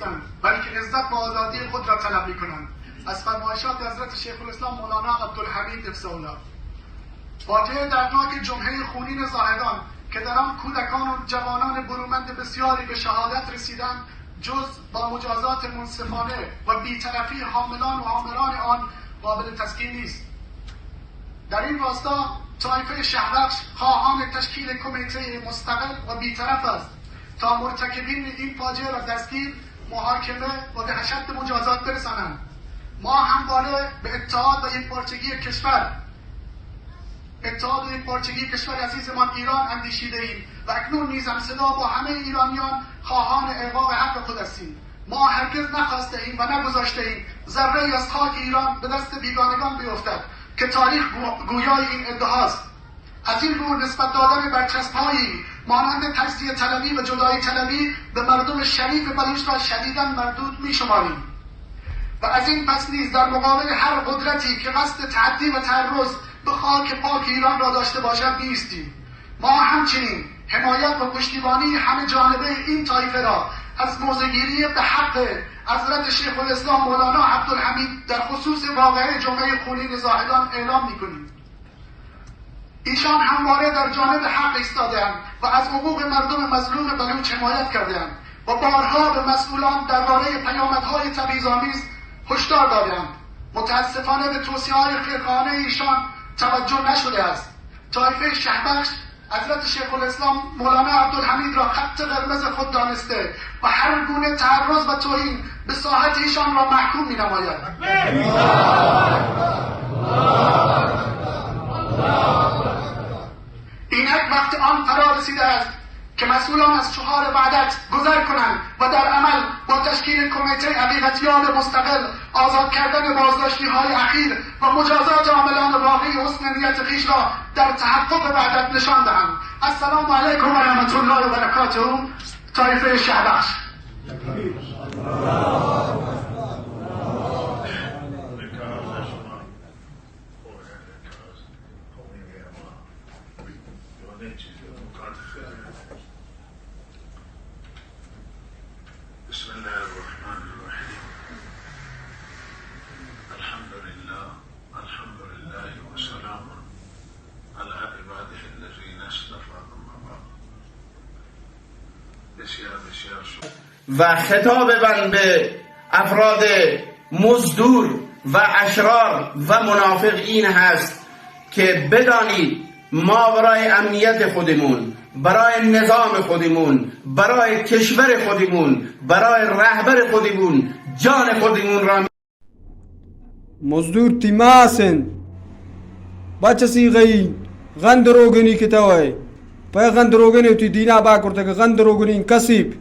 نیستند، بلکه عزت و آزادی خود را طلب میکنند. از فرمایشات حضرت شیخ الاسلام مولانا عبدالحمید حفظه الله. فاجعه دردناک جمهه خونین زاهدان که در آن کودکان و جوانان برومند بسیاری به شهادت رسیدند، جز با مجازات منصفانه و بی‌طرفی حاملان و آمران آن قابل تسکین نیست. در این راستا طایفه شهبخش خواهان تشکیل کمیته مستقل و بی‌طرف است تا مرتکبین این فاجعه را دستگیر، محاکمه و به اشد مجازات برسانند. ما همواره به اتحاد و یکپارچگی کشور عزیزمان ایران اندیشیده ایم و اکنون نیز همصدا با همه ایرانیان خواهان احقاق حق خود هستیم. ما هرگز نخواسته ایم و نگذاشته ایم ذره‌ای از خاک ایران به دست بیگانگان بیفتد که تاریخ گویای این ادعاست. از این رو نسبت دادن برچسب‌هایی مانند تجزیه طلبی و جدایی طلبی به مردم شریف بلوچ را شدیداً مردود می‌شماریم و از این پس نیز در مقابل هر قدرتی که قصد تعدی و تعرض به خاک پاک ایران را داشته باشد نیستیم. ما همچنین حمایت و پشتیبانی همه جانبه این طایفه را از موضع‌گیری به حق حضرت شیخ الاسلام مولانا عبدالحمید در خصوص واقعه جمعه خونین زاهدان اعلام می‌کنیم. ایشان همواره در جانب حق ایستاده‌اند و از حقوق مردم مظلوم بلوچ حمایت کرده‌اند و بارها به مسئولان درباره پیامدهای تبعیض‌آمیز هشدار داده‌اند. متاسفانه به توصیه‌های خیرخواهانه ایشان توجه نشده است. طایفه شهبخش حضرت شیخ الاسلام مولانا عبدالحمید را خط قرمز خود دانسته و هر گونه تعرض و توهین به ساحت ایشان را محکوم می‌نماید. اینک وقت آن فرا رسیده است که مسئولان از شعار وحدت گذر کنند و در عمل با تشکیل کمیته حقیقتیاب مستقل، آزاد کردن بازداشتی‌های اخیر و مجازات عاملان واقعی حسن نیت خویش را در تحقق وحدت نشان دهند. السلام علیکم و رحمت الله و برکاته. طایفه شهبخش. بسم الله الرحمن الرحيم. الحمد لله وسلام على عباده الذين اصطفى. بسیار و خطاب من به افراد مزدور و اشرار و منافق این هست که بدانید ما برای امنیت خودمون، برای نظام خودمون، برای کشور خودمون، برای رهبر خودمون جان خودمون را مزدور تیماسن بچسی غی غند روگنی که توای پای غند روگنی تو دینا با کرده که غند روگنی کسیب